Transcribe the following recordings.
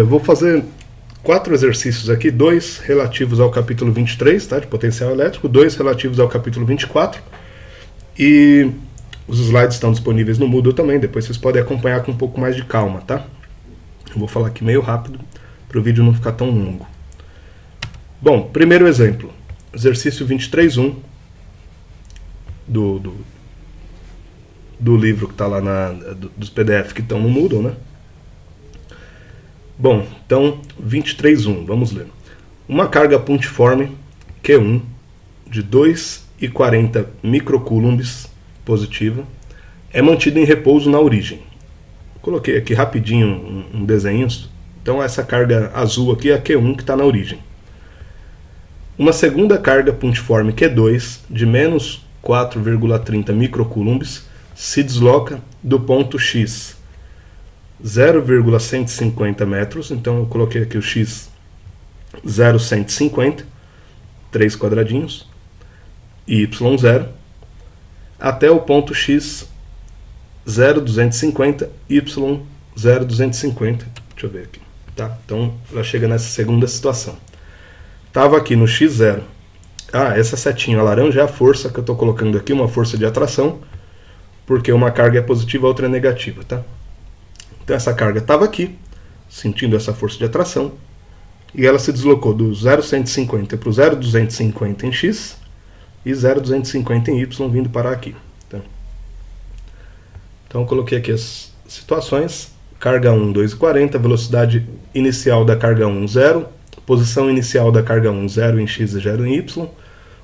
Vou fazer 4 exercícios aqui, 2 relativos ao capítulo 23, tá, de potencial elétrico, 2 relativos ao capítulo 24, e os slides estão disponíveis no Moodle também, depois vocês podem acompanhar com um pouco mais de calma, tá? Eu vou falar aqui meio rápido, para o vídeo não ficar tão longo. Bom, primeiro exemplo, exercício 23.1 do livro que está lá dos PDF que estão no Moodle, né? Bom, então 23.1, vamos ler. Uma carga pontiforme Q1 de 2,40 microcoulombs positiva é mantida em repouso na origem. Coloquei aqui rapidinho um desenho. Então essa carga azul aqui é a Q1 que está na origem. Uma segunda carga pontiforme Q2 de menos 4,30 microcoulombs se desloca do ponto X 0,150 metros, então eu coloquei aqui o X 0,150, 3 quadradinhos, e Y0, até o ponto X 0,250, Y 0,250, deixa eu ver aqui, tá? Então ela chega nessa segunda situação. Estava aqui no X0, essa setinha laranja é a força que eu estou colocando aqui, uma força de atração, porque uma carga é positiva, a outra é negativa, tá? Então essa carga estava aqui, sentindo essa força de atração, e ela se deslocou do 0,150 para o 0,250 em X e 0,250 em Y, vindo parar aqui. Tá? Então eu coloquei aqui as situações. Carga 1, 2,40, velocidade inicial da carga 1, 0, posição inicial da carga 1, 0 em X e 0 em Y,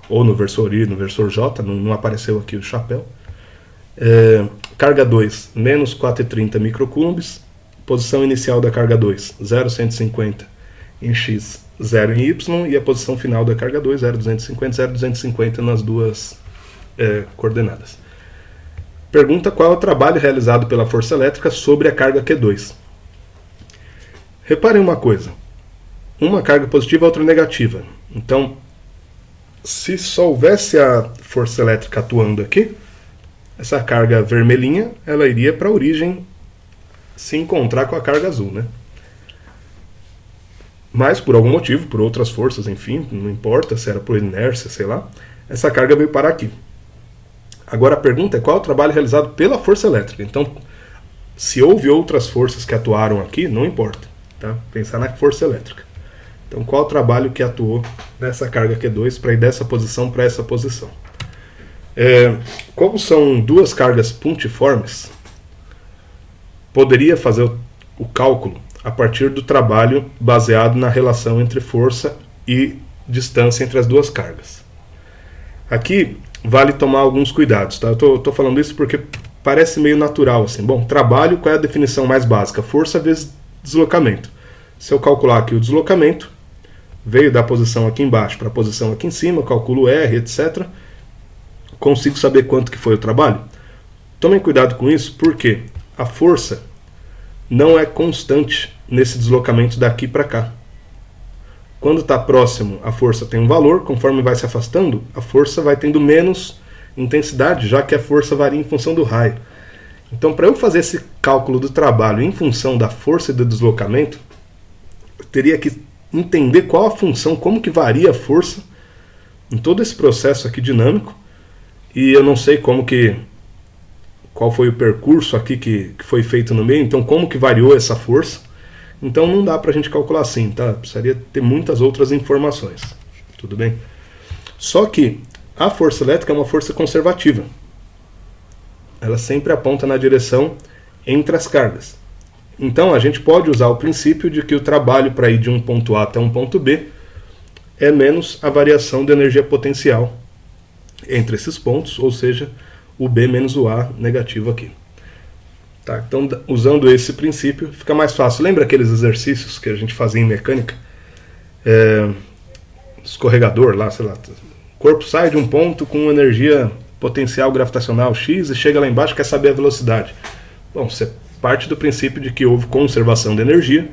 ou no versor I, no versor J, não apareceu aqui o chapéu. Carga 2, menos 4,30 microcoulombs, posição inicial da carga 2, 0,150 em X, 0 em Y, e a posição final da carga 2, 0,250, 0,250 nas duas coordenadas. Pergunta qual é o trabalho realizado pela força elétrica sobre a carga Q2. Reparem uma coisa, uma carga positiva, outra negativa. Então, se só houvesse a força elétrica atuando aqui, essa carga vermelhinha, ela iria para a origem se encontrar com a carga azul, né? Mas, por algum motivo, por outras forças, enfim, não importa se era por inércia, sei lá, essa carga veio parar aqui. Agora a pergunta é qual é o trabalho realizado pela força elétrica. Então, se houve outras forças que atuaram aqui, não importa, tá? Pensar na força elétrica. Então, qual é o trabalho que atuou nessa carga Q2 para ir dessa posição para essa posição? Como são duas cargas pontiformes, poderia fazer o cálculo a partir do trabalho baseado na relação entre força e distância entre as duas cargas. Aqui vale tomar alguns cuidados, tá? Eu tô falando isso porque parece meio natural assim. Bom, trabalho, qual é a definição mais básica? Força vezes deslocamento. Se eu calcular aqui o deslocamento, veio da posição aqui embaixo para a posição aqui em cima, eu calculo R, etc., consigo saber quanto que foi o trabalho? Tomem cuidado com isso, porque a força não é constante nesse deslocamento daqui para cá. Quando está próximo, a força tem um valor, conforme vai se afastando, a força vai tendo menos intensidade, já que a força varia em função do raio. Então, para eu fazer esse cálculo do trabalho em função da força e do deslocamento, eu teria que entender qual a função, como que varia a força em todo esse processo aqui dinâmico, e eu não sei qual foi o percurso aqui que foi feito no meio, então como que variou essa força. Então não dá para a gente calcular assim, tá? Precisaria ter muitas outras informações, tudo bem? Só que a força elétrica é uma força conservativa. Ela sempre aponta na direção entre as cargas. Então a gente pode usar o princípio de que o trabalho para ir de um ponto A até um ponto B é menos a variação de energia potencial entre esses pontos, ou seja, o B menos o A negativo aqui. Tá, então, usando esse princípio, fica mais fácil. Lembra aqueles exercícios que a gente fazia em mecânica? Escorregador lá, sei lá. O corpo sai de um ponto com energia potencial gravitacional X e chega lá embaixo e quer saber a velocidade. Bom, você parte do princípio de que houve conservação de energia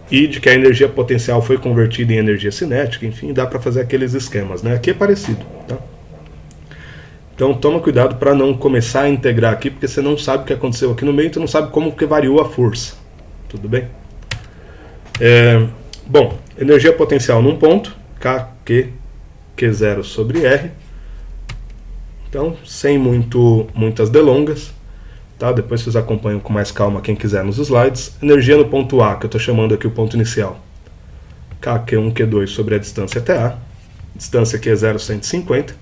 e de que a energia potencial foi convertida em energia cinética, enfim, dá para fazer aqueles esquemas, né? Aqui é parecido, tá? Então toma cuidado para não começar a integrar aqui, porque você não sabe o que aconteceu aqui no meio, você não sabe como que variou a força. Tudo bem? Bom, energia potencial num ponto, Q0 sobre R. Então, sem muitas delongas, tá? Depois vocês acompanham com mais calma quem quiser nos slides. Energia no ponto A, que eu estou chamando aqui o ponto inicial, Q1, Q2 sobre a distância até A. Distância aqui é 0,150.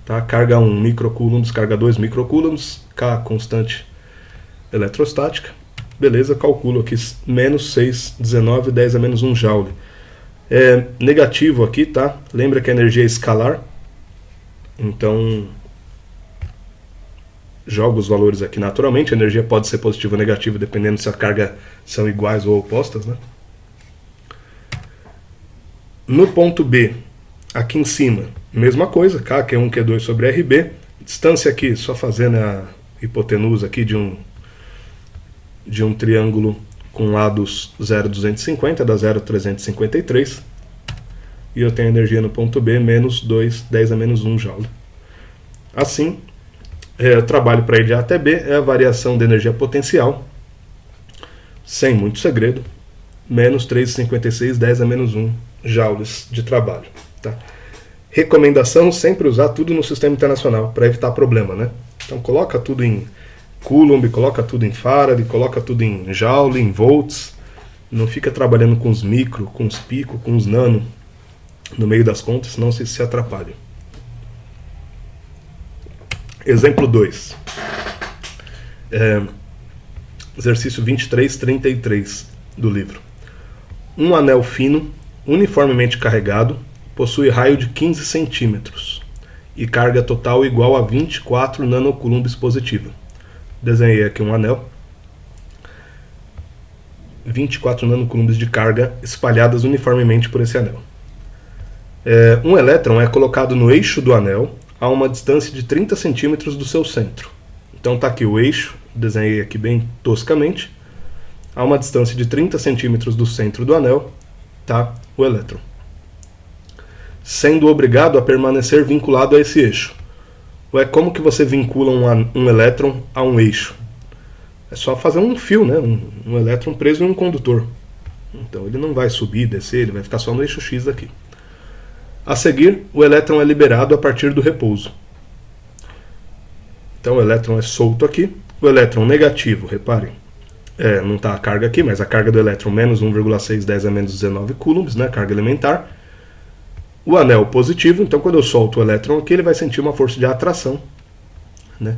Tá? Carga 1 microcoulombs, carga 2 microcoulombs, K constante eletrostática. Beleza, calculo aqui menos 6,19, 10 a menos 1 joule. É negativo aqui, tá? Lembra que a energia é escalar. Então, jogo os valores aqui naturalmente. A energia pode ser positiva ou negativa, dependendo se a carga são iguais ou opostas, né? No ponto B, aqui em cima, mesma coisa, Q1, Q2 sobre RB. Distância aqui, só fazendo a hipotenusa aqui de um triângulo com lados 0,250, dá 0,353. E eu tenho energia no ponto B, menos 2, 10 a menos 1 joule. Assim, o trabalho para ir de A até B é a variação de energia potencial, sem muito segredo, menos 3,56, 10 a menos 1 joules de trabalho. Tá? Recomendação, sempre usar tudo no sistema internacional, para evitar problema, né? Então coloca tudo em Coulomb, coloca tudo em Farad, coloca tudo em joule, em volts. Não fica trabalhando com os micro, com os pico, com os nano no meio das contas, senão você se atrapalha. Exemplo 2. Exercício 2333 do livro. Um anel fino, uniformemente carregado, possui raio de 15 centímetros e carga total igual a 24 nanocoulombs positiva. Desenhei aqui um anel. 24 nanocoulombs de carga espalhadas uniformemente por esse anel. Um elétron é colocado no eixo do anel a uma distância de 30 centímetros do seu centro. Então está aqui o eixo, desenhei aqui bem toscamente. A uma distância de 30 centímetros do centro do anel está o elétron, sendo obrigado a permanecer vinculado a esse eixo. Como que você vincula um elétron a um eixo? É só fazer um fio, né? Um elétron preso em um condutor. Então ele não vai subir, descer, ele vai ficar só no eixo X aqui. A seguir, o elétron é liberado a partir do repouso. Então o elétron é solto aqui. O elétron negativo, reparem, não está a carga aqui, mas a carga do elétron menos 1,6, 10 a menos 19 coulombs, né? Carga elementar. O anel positivo, então quando eu solto o elétron aqui, ele vai sentir uma força de atração, né?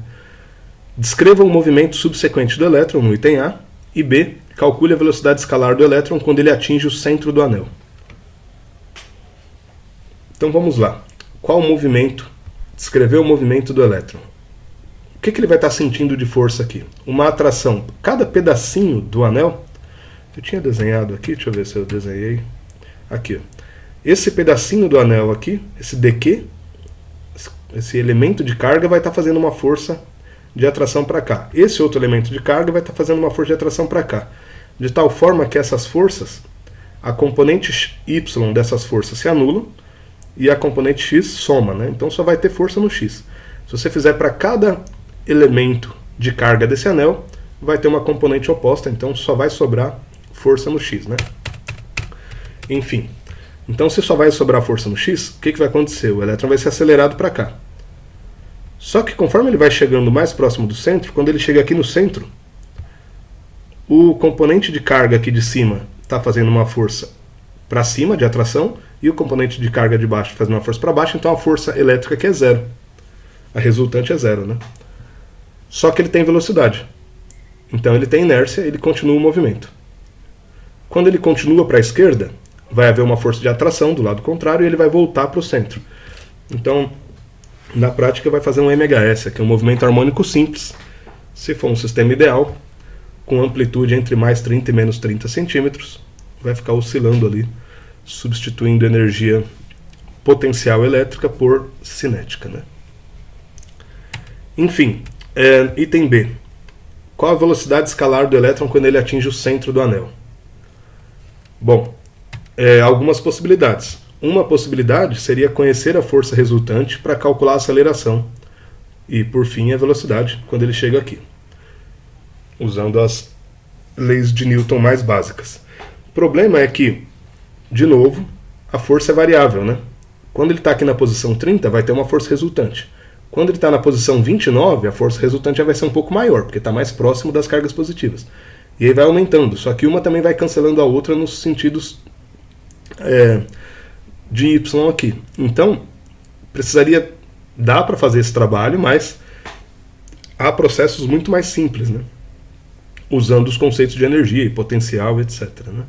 Descreva o movimento subsequente do elétron no item A, e B, calcule a velocidade escalar do elétron quando ele atinge o centro do anel. Então vamos lá. Qual o movimento? Descrever o movimento do elétron. O que ele vai estar sentindo de força aqui? Uma atração. Cada pedacinho do anel, eu tinha desenhado aqui, deixa eu ver se eu desenhei. Aqui, ó. Esse pedacinho do anel aqui, esse DQ, esse elemento de carga vai estar fazendo uma força de atração para cá. Esse outro elemento de carga vai estar fazendo uma força de atração para cá. De tal forma que essas forças, a componente Y dessas forças se anulam e a componente X soma, né? Então só vai ter força no X. Se você fizer para cada elemento de carga desse anel, vai ter uma componente oposta, então só vai sobrar força no X, né? Enfim. Então, se só vai sobrar força no X, o que vai acontecer? O elétron vai ser acelerado para cá. Só que conforme ele vai chegando mais próximo do centro, quando ele chega aqui no centro, o componente de carga aqui de cima está fazendo uma força para cima de atração e o componente de carga de baixo fazendo uma força para baixo, então a força elétrica aqui é zero. A resultante é zero, né? Só que ele tem velocidade. Então ele tem inércia, ele continua o movimento. Quando ele continua para a esquerda, vai haver uma força de atração do lado contrário e ele vai voltar para o centro. Então, na prática, vai fazer um MHS, que é um movimento harmônico simples, se for um sistema ideal, com amplitude entre mais 30 e menos 30 centímetros, vai ficar oscilando ali, substituindo energia potencial elétrica por cinética, né? Enfim, item B. Qual a velocidade escalar do elétron quando ele atinge o centro do anel? Bom, algumas possibilidades. Uma possibilidade seria conhecer a força resultante para calcular a aceleração e, por fim, a velocidade quando ele chega aqui, usando as leis de Newton mais básicas. O problema é que, de novo, a força é variável, né? Quando ele está aqui na posição 30, vai ter uma força resultante. Quando ele está na posição 29, a força resultante já vai ser um pouco maior, porque está mais próximo das cargas positivas. E aí vai aumentando, só que uma também vai cancelando a outra nos sentidos de Y aqui. Então, dá para fazer esse trabalho, mas há processos muito mais simples, né? Usando os conceitos de energia e potencial, etc. Né?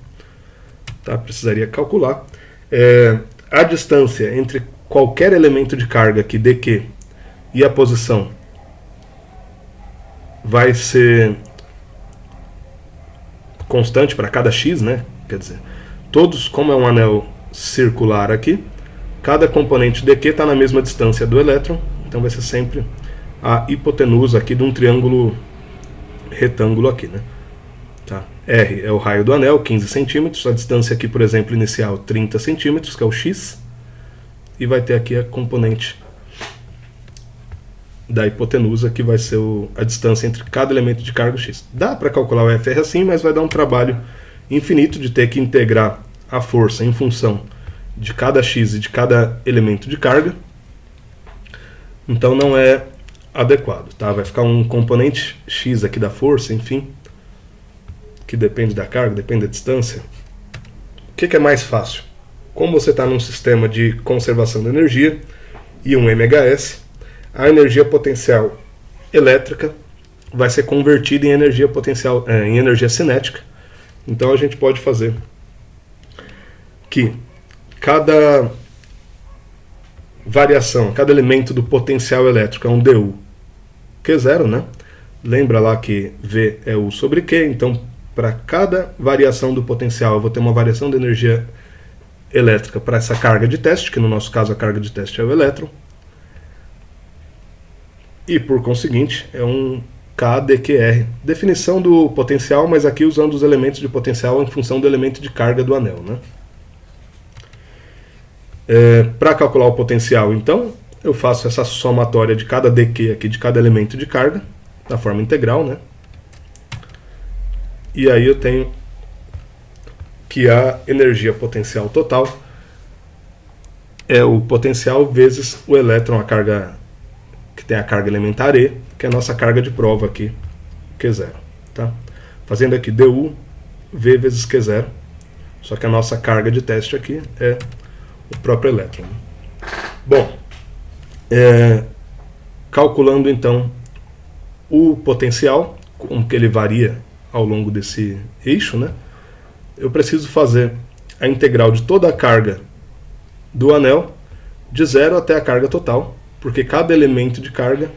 Tá? Precisaria calcular. A distância entre qualquer elemento de carga aqui, dq, e a posição vai ser constante para cada x, né? Quer dizer, todos, como é um anel circular aqui, cada componente dq está na mesma distância do elétron, então vai ser sempre a hipotenusa aqui de um triângulo retângulo aqui, né? Tá. R é o raio do anel, 15 centímetros, a distância aqui, por exemplo, inicial, 30 centímetros, que é o x, e vai ter aqui a componente da hipotenusa, que vai ser a distância entre cada elemento de carga x. Dá para calcular o FR assim, mas vai dar um trabalho infinito de ter que integrar a força em função de cada x e de cada elemento de carga. Então não é adequado, tá? Vai ficar um componente x aqui da força, enfim, que depende da carga, depende da distância. O que é mais fácil? Como você está num sistema de conservação de energia e um MHS, a energia potencial elétrica vai ser convertida em energia potencial, em energia cinética. Então a gente pode fazer que cada variação, cada elemento do potencial elétrico é um dU Q0, né? Lembra lá que V é U sobre Q, então para cada variação do potencial eu vou ter uma variação de energia elétrica para essa carga de teste, que no nosso caso a carga de teste é o elétron. E por conseguinte é um KdQr. Definição do potencial, mas aqui usando os elementos de potencial em função do elemento de carga do anel, né? Para calcular o potencial, então, eu faço essa somatória de cada dq aqui, de cada elemento de carga, na forma integral, né? E aí eu tenho que a energia potencial total é o potencial vezes o elétron, a carga que tem a carga elementar E, que é a nossa carga de prova aqui, Q0. Tá? Fazendo aqui dU V vezes Q0, só que a nossa carga de teste aqui é o próprio elétron. Bom, calculando então o potencial, como que ele varia ao longo desse eixo, né? Eu preciso fazer a integral de toda a carga do anel de 0 até a carga total, porque cada elemento de carga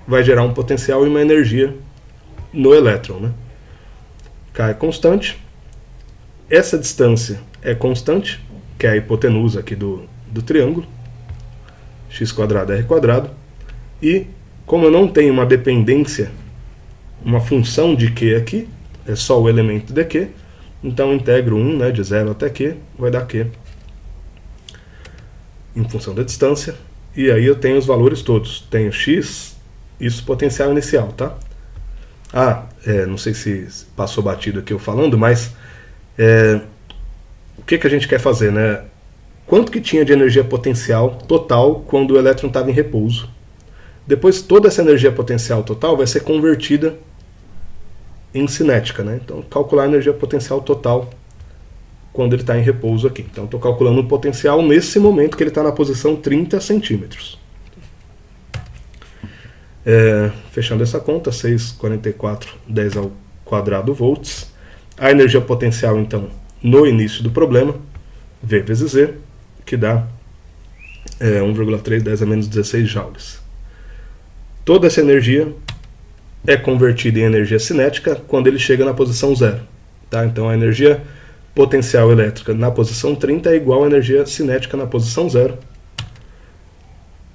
vai gerar um potencial e uma energia no elétron, né? K é constante, essa distância é constante, que é a hipotenusa aqui do triângulo, x² r², e como eu não tenho uma dependência, uma função de Q aqui, é só o elemento dq, então eu integro 1, né, de 0 até Q, vai dar Q em função da distância, e aí eu tenho os valores todos. Tenho x, isso potencial inicial, tá? Não sei se passou batido aqui eu falando, mas o que a gente quer fazer, né? Quanto que tinha de energia potencial total quando o elétron estava em repouso? Depois toda essa energia potencial total vai ser convertida em cinética, né? Então calcular a energia potencial total quando ele está em repouso aqui. Então estou calculando o potencial nesse momento que ele está na posição 30 centímetros. Fechando essa conta, 6,4410² volts. A energia potencial, então, no início do problema, V vezes Z, que dá 1,310⁻XVI joules. Toda essa energia é convertida em energia cinética quando ele chega na posição 0. Tá? Então a energia potencial elétrica na posição 30 é igual à energia cinética na posição 0.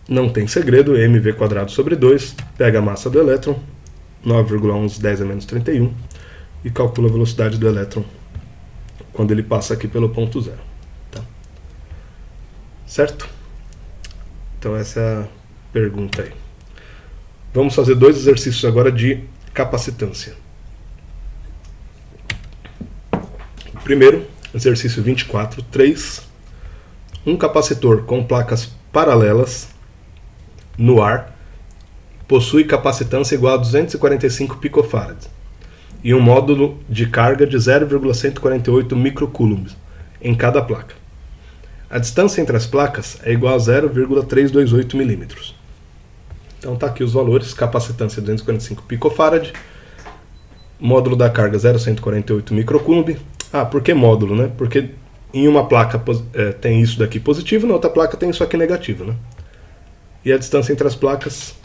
Não tem segredo, mv² sobre 2, pega a massa do elétron, 9,1110⁻31, e calcula a velocidade do elétron quando ele passa aqui pelo ponto 0. Tá? Certo? Então essa é a pergunta aí. Vamos fazer 2 exercícios agora de capacitância. Primeiro, exercício 24.3. Um capacitor com placas paralelas no ar possui capacitância igual a 245 picofarads e um módulo de carga de 0,148 microcoulombs em cada placa. A distância entre as placas é igual a 0,328 milímetros. Então está aqui os valores: capacitância 245 picofarad, módulo da carga 0,148 microcoulomb. Por que módulo, né? Porque em uma placa tem isso daqui positivo, na outra placa tem isso aqui negativo, né? E a distância entre as placas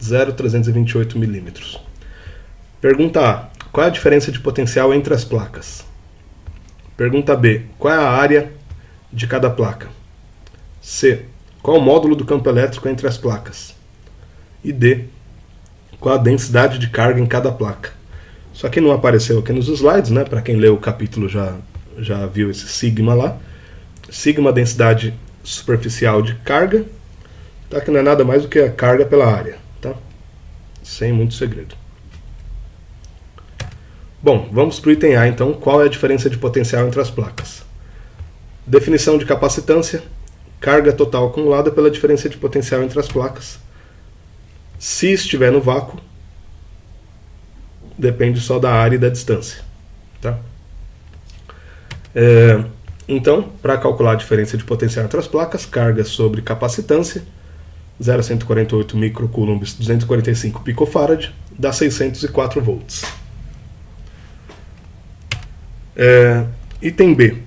0,328 milímetros. Pergunta A: qual é a diferença de potencial entre as placas? Pergunta B: qual é a área de cada placa? C: qual é o módulo do campo elétrico entre as placas? E D: qual a densidade de carga em cada placa? Isso aqui não apareceu aqui nos slides, né? Para quem leu o capítulo já viu esse sigma lá. Sigma, densidade superficial de carga, tá? Que não é nada mais do que a carga pela área, tá? Sem muito segredo. Bom, vamos para o item A então. Qual é a diferença de potencial entre as placas? Definição de capacitância: carga total acumulada pela diferença de potencial entre as placas. Se estiver no vácuo, depende só da área e da distância, tá? Então, para calcular a diferença de potencial entre as placas, carga sobre capacitância, 0,148 microcoulombs, 245 picofarad, dá 604 volts. Item B: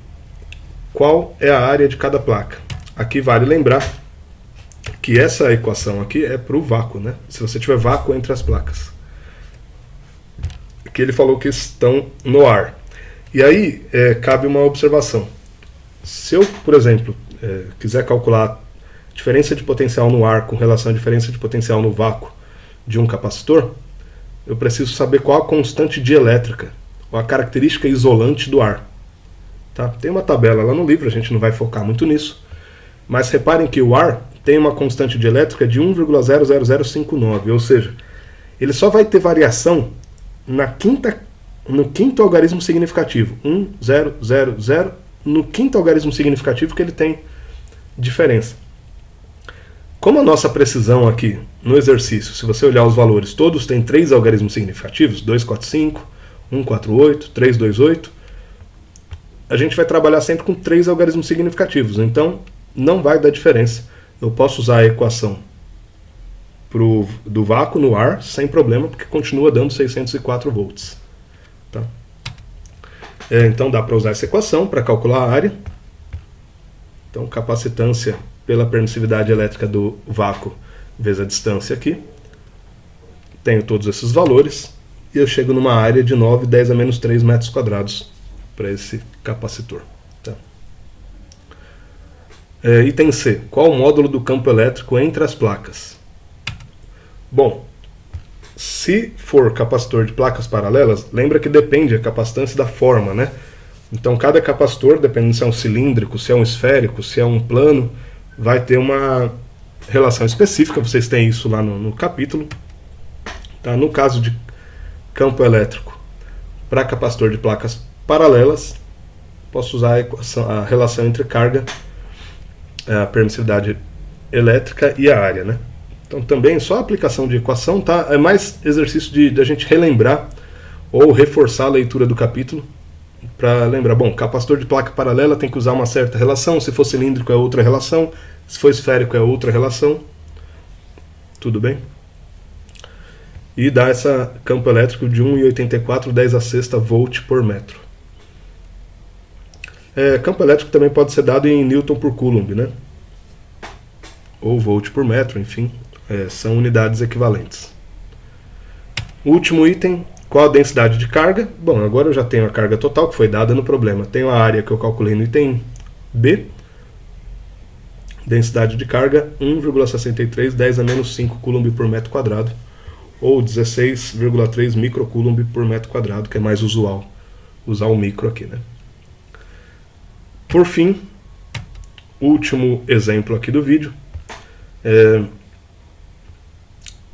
qual é a área de cada placa? Aqui vale lembrar que essa equação aqui é para o vácuo, né? Se você tiver vácuo entre as placas. Aqui ele falou que estão no ar. E aí cabe uma observação. Se eu, por exemplo, quiser calcular a diferença de potencial no ar com relação à diferença de potencial no vácuo de um capacitor, eu preciso saber qual a constante dielétrica, ou a característica isolante do ar. Tá? Tem uma tabela lá no livro, a gente não vai focar muito nisso, mas reparem que o ar tem uma constante dielétrica de 1,00059, ou seja, ele só vai ter variação no quinto algarismo significativo, 1,000, no quinto algarismo significativo que ele tem diferença. Como a nossa precisão aqui no exercício, se você olhar os valores, todos têm 3 algarismos significativos, 245, 148, 328, a gente vai trabalhar sempre com 3 algarismos significativos, então não vai dar diferença. Eu posso usar a equação do vácuo no ar sem problema, porque continua dando 604 volts. Tá? Então dá para usar essa equação para calcular a área. Então capacitância pela permissividade elétrica do vácuo vezes a distância aqui. Tenho todos esses valores e eu chego numa área de 9, 10 a menos 3 metros quadrados para esse capacitor. Tá? Item C. Qual o módulo do campo elétrico entre as placas? Bom, se for capacitor de placas paralelas, lembra que depende a capacitância da forma, né? Então cada capacitor, dependendo se é um cilíndrico, se é um esférico, se é um plano, vai ter uma relação específica, vocês têm isso lá no capítulo. Tá? No caso de campo elétrico para capacitor de placas paralelas, posso usar a relação entre carga, a permissividade elétrica e a área, né? Então também só a aplicação de equação, tá? É mais exercício de a gente relembrar ou reforçar a leitura do capítulo para lembrar, bom, capacitor de placa paralela tem que usar uma certa relação, se for cilíndrico é outra relação, se for esférico é outra relação, tudo bem? E dá esse campo elétrico de 1,84 10⁶ volt por metro. Campo elétrico também pode ser dado em Newton por Coulomb, né? Ou volt por metro, enfim, são unidades equivalentes. Último item, qual a densidade de carga? Bom, agora eu já tenho a carga total que foi dada no problema. Tenho a área que eu calculei no item B. Densidade de carga, 1,63 10 a menos 5 Coulomb por metro quadrado, ou 16,3 microcoulomb por metro quadrado, que é mais usual usar o micro aqui, né? Por fim, último exemplo aqui do vídeo,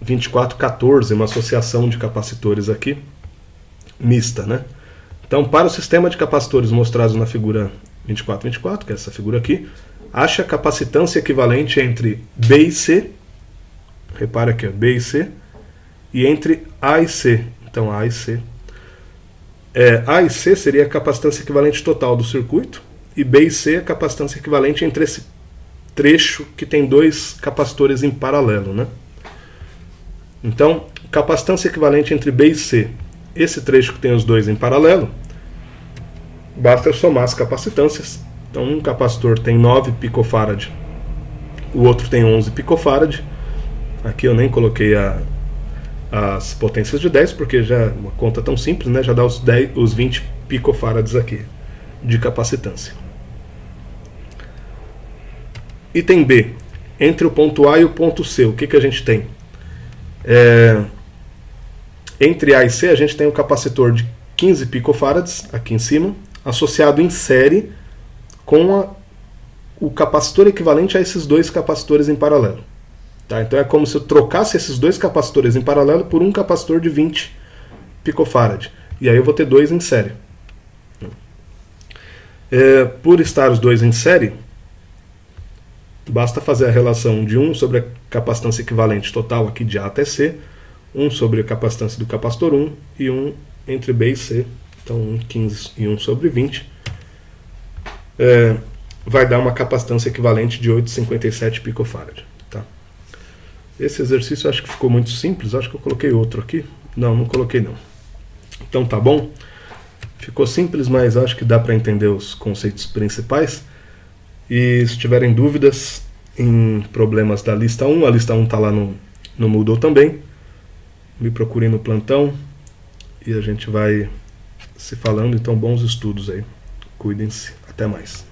2414, uma associação de capacitores aqui, mista, né? Então, para o sistema de capacitores mostrados na figura 2424, que é essa figura aqui, acha a capacitância equivalente entre B e C, repara aqui, B e C, e entre A e C. Então, A e C. A e C seria a capacitância equivalente total do circuito, e B e C a capacitância equivalente entre esse trecho que tem dois capacitores em paralelo, né? Então, capacitância equivalente entre B e C, esse trecho que tem os dois em paralelo, basta eu somar as capacitâncias. Então, um capacitor tem 9 picofarad, o outro tem 11 picofarad. Aqui eu nem coloquei as potências de 10, porque já uma conta tão simples, né? Já dá os 20 picofarads aqui de capacitância. Item B. Entre o ponto A e o ponto C, o que a gente tem? Entre A e C, a gente tem um capacitor de 15 picofarads, aqui em cima, associado em série com o capacitor equivalente a esses dois capacitores em paralelo. Tá? Então é como se eu trocasse esses dois capacitores em paralelo por um capacitor de 20 picofarad. E aí eu vou ter dois em série. Por estar os dois em série, basta fazer a relação de 1 sobre a capacitância equivalente total aqui de A até C, 1 sobre a capacitância do capacitor 1 e 1 entre B e C. Então 1, 15 e 1 sobre 20. Vai dar uma capacitância equivalente de 8,57 picofarad. Tá? Esse exercício eu acho que ficou muito simples. Acho que eu coloquei outro aqui. Não coloquei não. Então tá bom. Ficou simples, mas acho que dá para entender os conceitos principais. E se tiverem dúvidas em problemas da lista 1, a lista 1 está lá no Moodle também. Me procurem no plantão e a gente vai se falando. Então, bons estudos aí. Cuidem-se. Até mais.